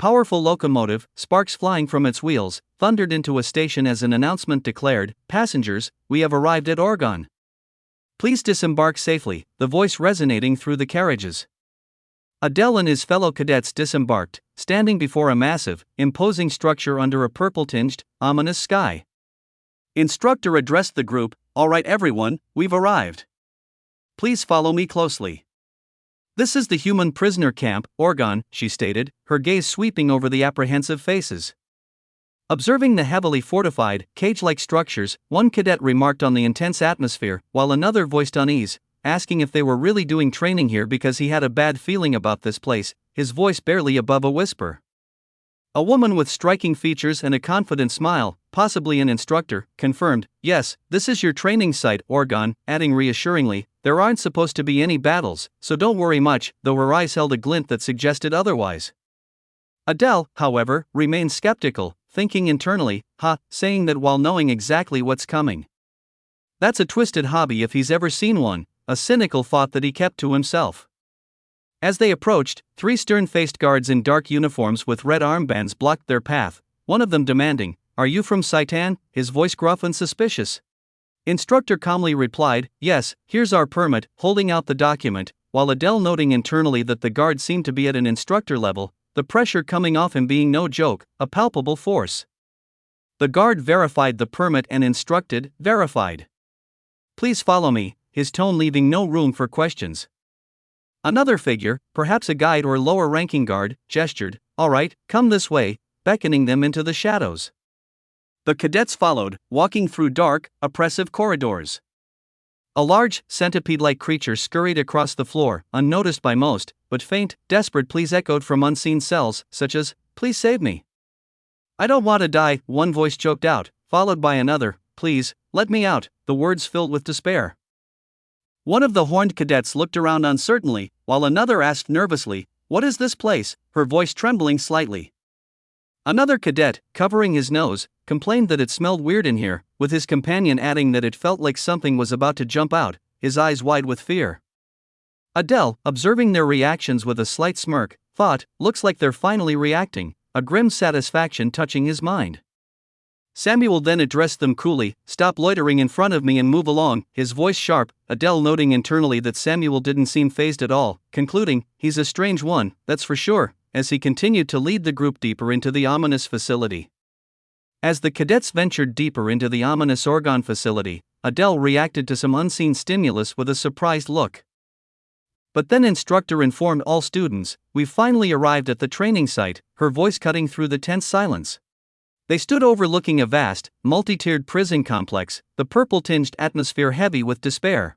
powerful locomotive, sparks flying from its wheels, thundered into a station as an announcement declared, "Passengers, we have arrived at Orgon. Please disembark safely," the voice resonating through the carriages. Adele and his fellow cadets disembarked, standing before a massive, imposing structure under a purple-tinged, ominous sky. Instructor addressed the group, "All right everyone, we've arrived. Please follow me closely. This is the human prisoner camp, Orgon," she stated, her gaze sweeping over the apprehensive faces. Observing the heavily fortified, cage-like structures, one cadet remarked on the intense atmosphere, while another voiced unease, asking if they were really doing training here because he had a bad feeling about this place, his voice barely above a whisper. A woman with striking features and a confident smile, possibly an instructor, confirmed, "Yes, this is your training site, Orgon," adding reassuringly, "There aren't supposed to be any battles, so don't worry much," though her eyes held a glint that suggested otherwise. Adele, however, remained skeptical, thinking internally, saying that while knowing exactly what's coming. That's a twisted hobby if he's ever seen one, a cynical thought that he kept to himself. As they approached, 3 stern-faced guards in dark uniforms with red armbands blocked their path, one of them demanding, "Are you from Saitan?" his voice gruff and suspicious. Instructor calmly replied, "Yes, here's our permit," holding out the document, while Adele noting internally that the guard seemed to be at an instructor level, the pressure coming off him being no joke, a palpable force. The guard verified the permit and instructed, "Verified. Please follow me," his tone leaving no room for questions. Another figure, perhaps a guide or lower-ranking guard, gestured, "All right, come this way," beckoning them into the shadows. The cadets followed, walking through dark, oppressive corridors. A large, centipede-like creature scurried across the floor, unnoticed by most, but faint, desperate pleas echoed from unseen cells, such as, "Please save me. I don't want to die," one voice choked out, followed by another, "Please, let me out," the words filled with despair. One of the horned cadets looked around uncertainly, while another asked nervously, "What is this place?" her voice trembling slightly. Another cadet, covering his nose, complained that it smelled weird in here, with his companion adding that it felt like something was about to jump out, his eyes wide with fear. Adele, observing their reactions with a slight smirk, thought, "Looks like they're finally reacting," a grim satisfaction touching his mind. Samuel then addressed them coolly, "Stop loitering in front of me and move along," his voice sharp, Adele noting internally that Samuel didn't seem fazed at all, concluding, "He's a strange one, that's for sure," as he continued to lead the group deeper into the ominous facility. As the cadets ventured deeper into the ominous Orgon facility, Adele reacted to some unseen stimulus with a surprised look. But then instructor informed all students, "We've finally arrived at the training site," her voice cutting through the tense silence. They stood overlooking a vast, multi-tiered prison complex, the purple-tinged atmosphere heavy with despair.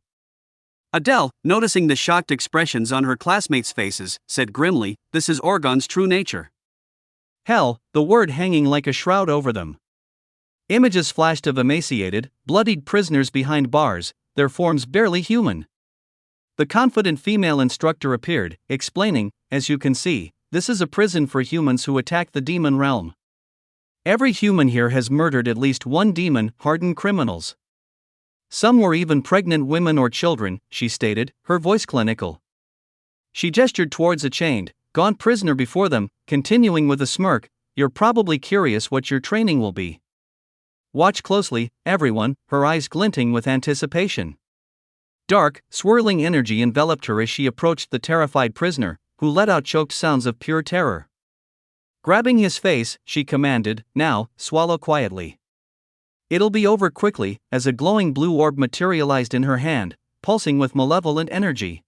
Adele, noticing the shocked expressions on her classmates' faces, said grimly, "This is Orgon's true nature." Hell, the word hanging like a shroud over them. Images flashed of emaciated, bloodied prisoners behind bars, their forms barely human. The confident female instructor appeared, explaining, "As you can see, this is a prison for humans who attack the demon realm. Every human here has murdered at least one demon, hardened criminals. Some were even pregnant women or children," she stated, her voice clinical. She gestured towards a chained, gaunt prisoner before them, continuing with a smirk, "You're probably curious what your training will be. Watch closely, everyone," her eyes glinting with anticipation. Dark, swirling energy enveloped her as she approached the terrified prisoner, who let out choked sounds of pure terror. Grabbing his face, she commanded, "Now, swallow quietly." "It'll be over quickly," as a glowing blue orb materialized in her hand, pulsing with malevolent energy.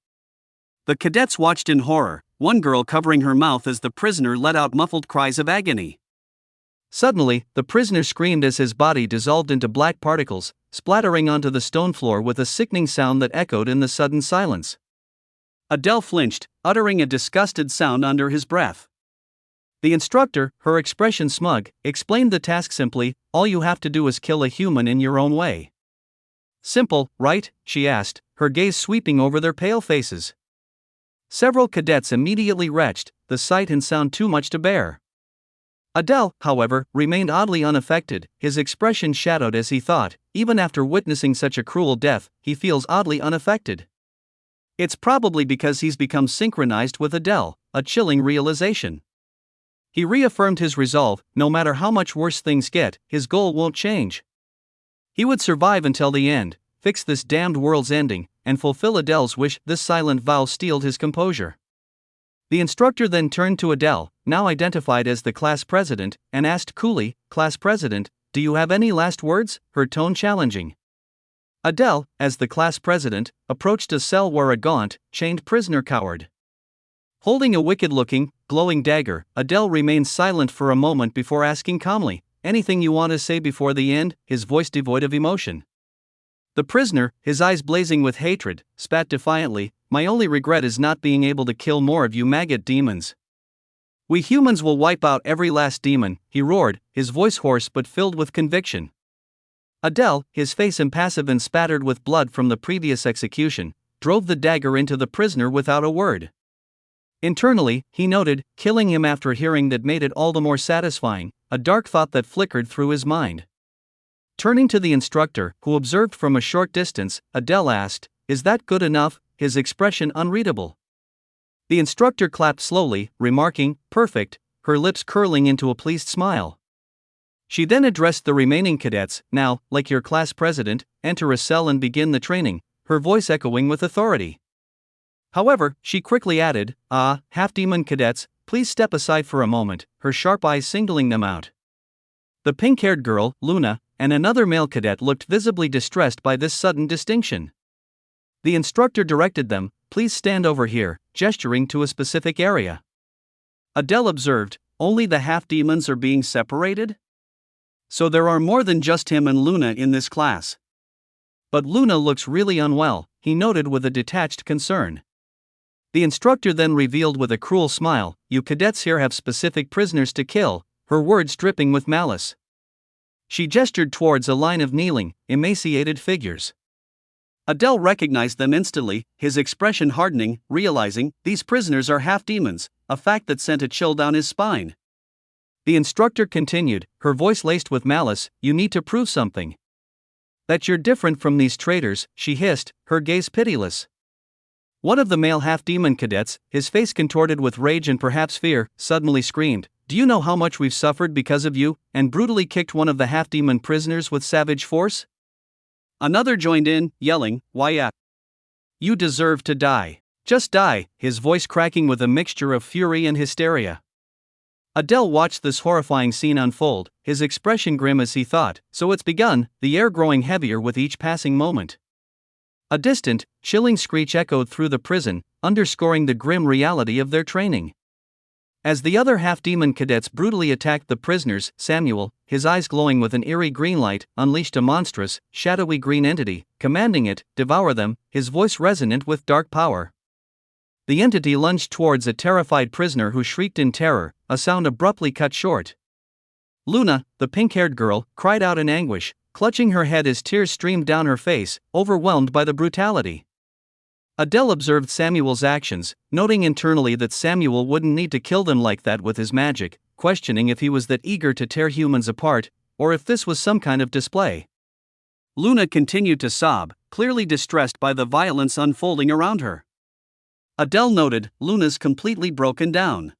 The cadets watched in horror, one girl covering her mouth as the prisoner let out muffled cries of agony. Suddenly, the prisoner screamed as his body dissolved into black particles, splattering onto the stone floor with a sickening sound that echoed in the sudden silence. Adele flinched, uttering a disgusted sound under his breath. The instructor, her expression smug, explained the task simply, "All you have to do is kill a human in your own way." "Simple, right?" she asked, her gaze sweeping over their pale faces. Several cadets immediately retched, the sight and sound too much to bear. Adele, however, remained oddly unaffected, his expression shadowed as he thought, even after witnessing such a cruel death, he feels oddly unaffected. It's probably because he's become synchronized with Adele, a chilling realization. He reaffirmed his resolve: no matter how much worse things get, his goal won't change. He would survive until the end, fix this damned world's ending, and fulfill Adele's wish. This silent vow steeled his composure. The instructor then turned to Adele, now identified as the class president, and asked coolly, "Class president, do you have any last words?" her tone challenging. Adele, as the class president, approached a cell where a gaunt, chained prisoner cowered. Holding a wicked-looking, glowing dagger, Adele remained silent for a moment before asking calmly, "Anything you want to say before the end?" his voice devoid of emotion. The prisoner, his eyes blazing with hatred, spat defiantly, "My only regret is not being able to kill more of you maggot demons. We humans will wipe out every last demon," he roared, his voice hoarse but filled with conviction. Adele, his face impassive and spattered with blood from the previous execution, drove the dagger into the prisoner without a word. Internally, he noted, killing him after hearing that made it all the more satisfying, a dark thought that flickered through his mind. Turning to the instructor, who observed from a short distance, Adele asked, "Is that good enough?" his expression unreadable. The instructor clapped slowly, remarking, "Perfect," her lips curling into a pleased smile. She then addressed the remaining cadets, "Now, like your class president, enter a cell and begin the training," her voice echoing with authority. However, she quickly added, half-demon cadets, please step aside for a moment," her sharp eyes singling them out. The pink-haired girl, Luna, and another male cadet looked visibly distressed by this sudden distinction. The instructor directed them, "Please stand over here," gesturing to a specific area. Adele observed, "Only the half-demons are being separated? So there are more than just him and Luna in this class. But Luna looks really unwell," he noted with a detached concern. The instructor then revealed with a cruel smile, "You cadets here have specific prisoners to kill," her words dripping with malice. She gestured towards a line of kneeling, emaciated figures. Adele recognized them instantly, his expression hardening, realizing, these prisoners are half-demons, a fact that sent a chill down his spine. The instructor continued, her voice laced with malice, "You need to prove something. That you're different from these traitors," she hissed, her gaze pitiless. One of the male half-demon cadets, his face contorted with rage and perhaps fear, suddenly screamed, "Do you know how much we've suffered because of you?" and brutally kicked one of the half-demon prisoners with savage force. Another joined in, yelling, "Why, you deserve to die. Just die," his voice cracking with a mixture of fury and hysteria. Adele watched this horrifying scene unfold, his expression grim as he thought, "So it's begun," the air growing heavier with each passing moment. A distant, chilling screech echoed through the prison, underscoring the grim reality of their training. As the other half-demon cadets brutally attacked the prisoners, Samuel, his eyes glowing with an eerie green light, unleashed a monstrous, shadowy green entity, commanding it, "Devour them," his voice resonant with dark power. The entity lunged towards a terrified prisoner who shrieked in terror, a sound abruptly cut short. Luna, the pink-haired girl, cried out in anguish, clutching her head as tears streamed down her face, overwhelmed by the brutality. Adele observed Samuel's actions, noting internally that Samuel wouldn't need to kill them like that with his magic, questioning if he was that eager to tear humans apart, or if this was some kind of display. Luna continued to sob, clearly distressed by the violence unfolding around her. Adele noted, Luna's completely broken down.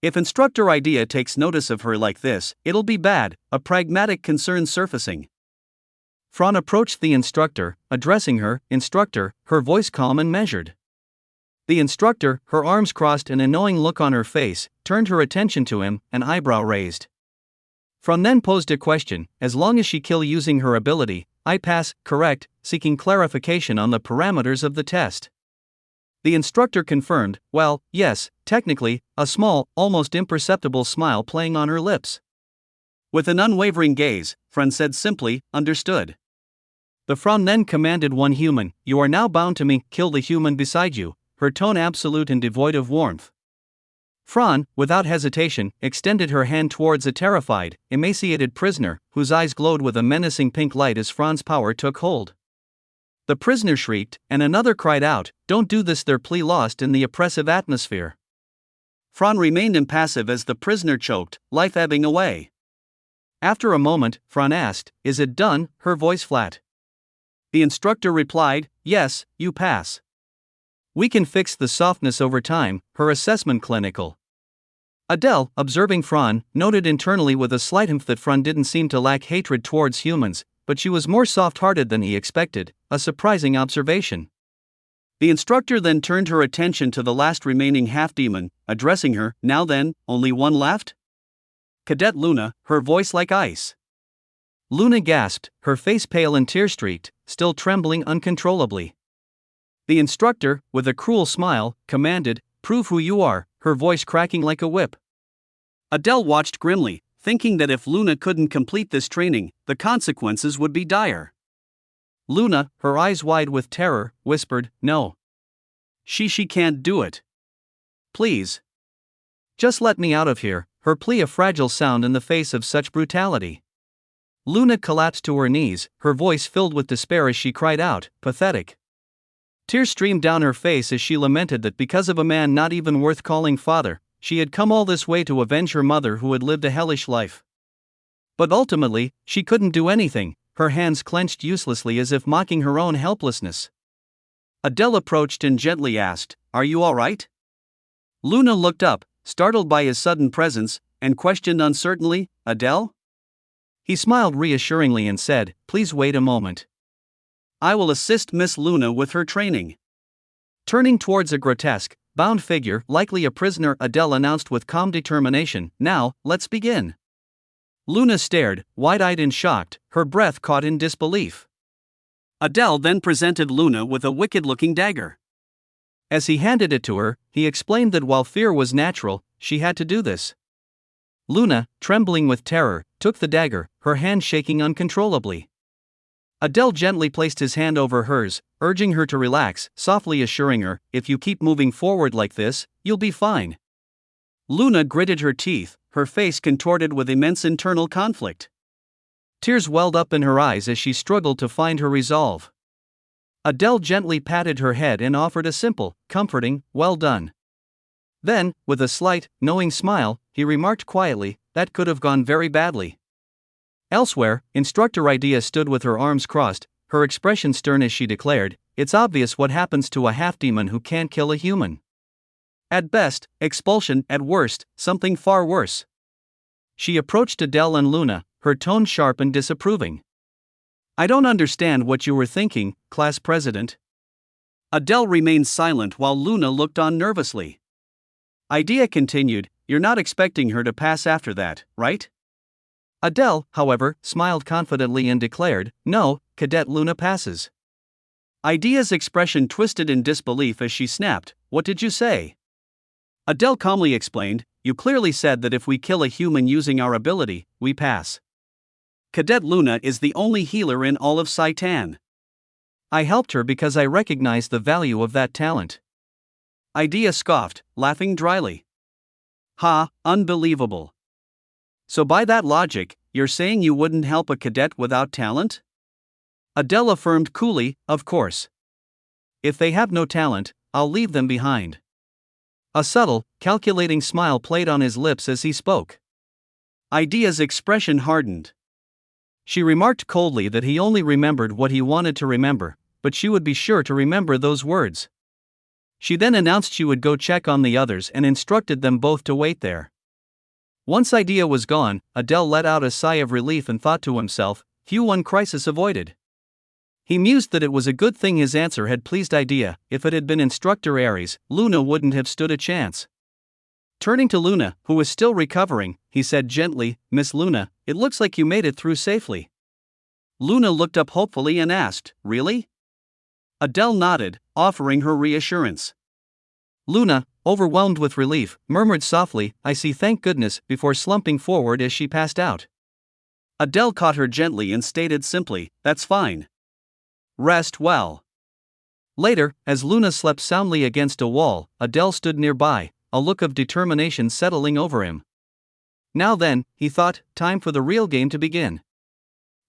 If Instructor Idea takes notice of her like this, it'll be bad, a pragmatic concern surfacing. Fran approached the instructor, addressing her, "Instructor," her voice calm and measured. The instructor, her arms crossed and a knowing look on her face, turned her attention to him, an eyebrow raised. Fran then posed a question, "As long as she kill using her ability, I pass, correct?" seeking clarification on the parameters of the test. The instructor confirmed, "Well, yes, technically," a small, almost imperceptible smile playing on her lips. With an unwavering gaze, Fran said simply, "Understood." The Fran then commanded one human, "You are now bound to me, kill the human beside you," her tone absolute and devoid of warmth. Fran, without hesitation, extended her hand towards a terrified, emaciated prisoner, whose eyes glowed with a menacing pink light as Fran's power took hold. The prisoner shrieked, and another cried out, "Don't do this," their plea lost in the oppressive atmosphere. Fran remained impassive as the prisoner choked, life ebbing away. After a moment, Fran asked, "Is it done?" her voice flat. The instructor replied, "Yes, you pass. We can fix the softness over time," her assessment clinical. Adele, observing Fran, noted internally with a slight hint that Fran didn't seem to lack hatred towards humans, but she was more soft-hearted than he expected, a surprising observation. The instructor then turned her attention to the last remaining half-demon, addressing her, "Now then, only one left?" "Cadet Luna," her voice like ice. Luna gasped, her face pale and tear-streaked, still trembling uncontrollably. The instructor, with a cruel smile, commanded, "Prove who you are," her voice cracking like a whip. Adele watched grimly, thinking that if Luna couldn't complete this training, the consequences would be dire. Luna, her eyes wide with terror, whispered, "No. She can't do it. Please. Just let me out of here," her plea a fragile sound in the face of such brutality. Luna collapsed to her knees, her voice filled with despair as she cried out, "Pathetic." Tears streamed down her face as she lamented that because of a man not even worth calling father, she had come all this way to avenge her mother who had lived a hellish life. But ultimately, she couldn't do anything, her hands clenched uselessly as if mocking her own helplessness. Adele approached and gently asked, "Are you all right?" Luna looked up, startled by his sudden presence, and questioned uncertainly, "Adele?" He smiled reassuringly and said, "Please wait a moment. I will assist Miss Luna with her training." Turning towards a grotesque, bound figure, likely a prisoner, Adele announced with calm determination, "Now, let's begin." Luna stared, wide-eyed and shocked, her breath caught in disbelief. Adele then presented Luna with a wicked-looking dagger. As he handed it to her, he explained that while fear was natural, she had to do this. Luna, trembling with terror, took the dagger, her hand shaking uncontrollably. Adele gently placed his hand over hers, urging her to relax, softly assuring her, "If you keep moving forward like this, you'll be fine." Luna gritted her teeth, her face contorted with immense internal conflict. Tears welled up in her eyes as she struggled to find her resolve. Adele gently patted her head and offered a simple, comforting, "Well done." Then, with a slight, knowing smile, he remarked quietly, "That could have gone very badly." Elsewhere, Instructor Idea stood with her arms crossed, her expression stern as she declared, "It's obvious what happens to a half-demon who can't kill a human. At best, expulsion, at worst, something far worse." She approached Adele and Luna, her tone sharp and disapproving. "I don't understand what you were thinking, class president." Adele remained silent while Luna looked on nervously. Idea continued, "You're not expecting her to pass after that, right?" Adele, however, smiled confidently and declared, "No, Cadet Luna passes." Idea's expression twisted in disbelief as she snapped, "What did you say?" Adele calmly explained, "You clearly said that if we kill a human using our ability, we pass. Cadet Luna is the only healer in all of Saitan. I helped her because I recognized the value of that talent." Idea scoffed, laughing dryly. "Ha, unbelievable. So by that logic, you're saying you wouldn't help a cadet without talent?" Adele affirmed coolly, "Of course. If they have no talent, I'll leave them behind." A subtle, calculating smile played on his lips as he spoke. Idea's expression hardened. She remarked coldly that he only remembered what he wanted to remember, but she would be sure to remember those words. She then announced she would go check on the others and instructed them both to wait there. Once Idea was gone, Adele let out a sigh of relief and thought to himself, "Phew, one crisis avoided." He mused that it was a good thing his answer had pleased Idea. If it had been Instructor Ares, Luna wouldn't have stood a chance. Turning to Luna, who was still recovering, he said gently, "Miss Luna, it looks like you made it through safely." Luna looked up hopefully and asked, "Really?" Adele nodded, offering her reassurance. Luna, overwhelmed with relief, murmured softly, "I see, thank goodness," before slumping forward as she passed out. Adele caught her gently and stated simply, "That's fine. Rest well." Later, as Luna slept soundly against a wall, Adele stood nearby, a look of determination settling over him. Now then, he thought, time for the real game to begin.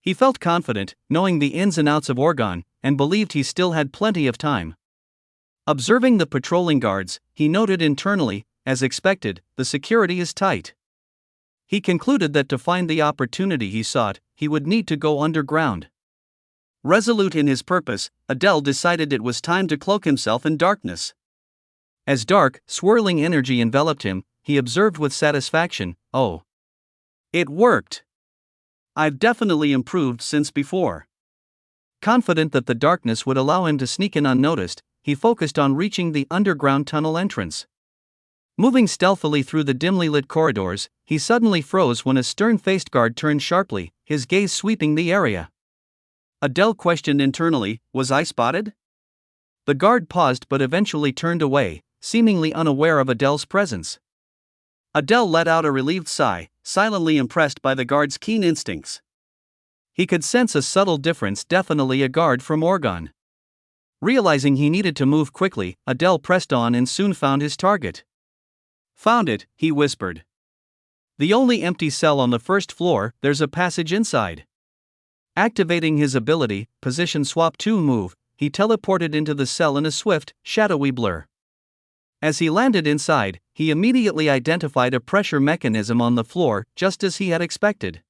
He felt confident, knowing the ins and outs of Orgon, and believed he still had plenty of time. Observing the patrolling guards, he noted internally, as expected, the security is tight. He concluded that to find the opportunity he sought, he would need to go underground. Resolute in his purpose, Adele decided it was time to cloak himself in darkness. As dark, swirling energy enveloped him, he observed with satisfaction, "Oh. It worked. I've definitely improved since before." Confident that the darkness would allow him to sneak in unnoticed, he focused on reaching the underground tunnel entrance. Moving stealthily through the dimly lit corridors, he suddenly froze when a stern-faced guard turned sharply, his gaze sweeping the area. Adele questioned internally, "Was I spotted?" The guard paused but eventually turned away, seemingly unaware of Adele's presence. Adele let out a relieved sigh, silently impressed by the guard's keen instincts. He could sense a subtle difference, definitely a guard from Orgon. Realizing he needed to move quickly, Adele pressed on and soon found his target. "Found it," he whispered. "The only empty cell on the first floor, there's a passage inside." Activating his ability, Position Swap 2 move, he teleported into the cell in a swift, shadowy blur. As he landed inside, he immediately identified a pressure mechanism on the floor, just as he had expected.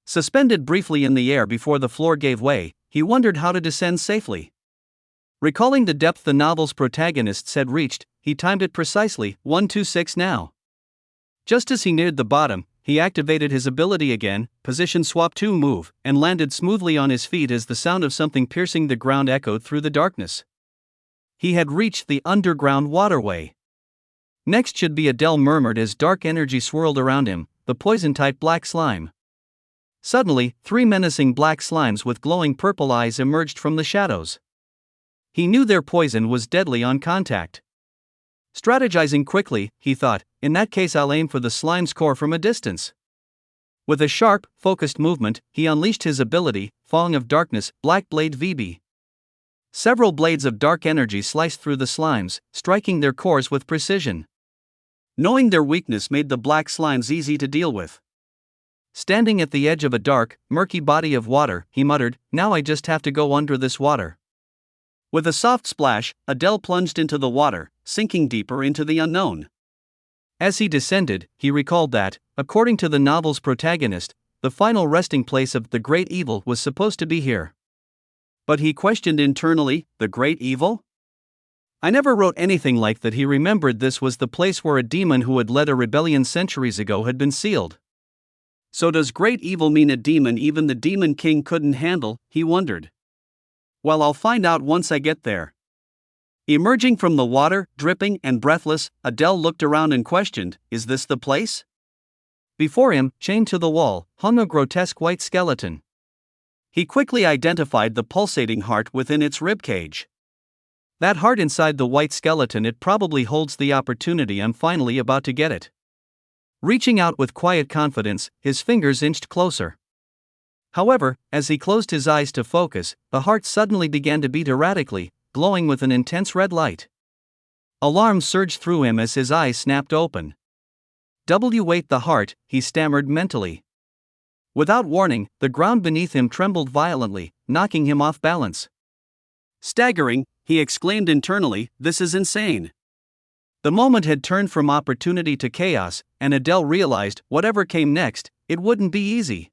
Suspended briefly in the air before the floor gave way, he wondered how to descend safely. Recalling the depth the novel's protagonists had reached, he timed it precisely, 126 now. Just as he neared the bottom, he activated his ability again, Position Swap 2 move, and landed smoothly on his feet as the sound of something piercing the ground echoed through the darkness. He had reached the underground waterway. Next should be, Adele murmured as dark energy swirled around him, the poison-type black slime. Suddenly, 3 menacing black slimes with glowing purple eyes emerged from the shadows. He knew their poison was deadly on contact. Strategizing quickly, he thought, "In that case I'll aim for the slime's core from a distance." With a sharp, focused movement, he unleashed his ability, Fong of Darkness, Black Blade VB. Several blades of dark energy sliced through the slimes, striking their cores with precision. Knowing their weakness made the black slimes easy to deal with. Standing at the edge of a dark, murky body of water, he muttered, "Now I just have to go under this water." With a soft splash, Adele plunged into the water, sinking deeper into the unknown. As he descended, he recalled that, according to the novel's protagonist, the final resting place of the great evil was supposed to be here. But he questioned internally, the great evil? I never wrote anything like that. He remembered this was the place where a demon who had led a rebellion centuries ago had been sealed. So does great evil mean a demon even the Demon King couldn't handle, he wondered. Well, I'll find out once I get there. Emerging from the water, dripping and breathless, Adele looked around and questioned, "Is this the place?" Before him, chained to the wall, hung a grotesque white skeleton. He quickly identified the pulsating heart within its ribcage. That heart inside the white skeleton, it probably holds the opportunity. I'm finally about to get it. Reaching out with quiet confidence, his fingers inched closer. However, as he closed his eyes to focus, the heart suddenly began to beat erratically, glowing with an intense red light. Alarm surged through him as his eyes snapped open. "Wait, the heart," he stammered mentally. Without warning, the ground beneath him trembled violently, knocking him off balance. Staggering, he exclaimed internally, "This is insane." The moment had turned from opportunity to chaos, and Adele realized, whatever came next, it wouldn't be easy.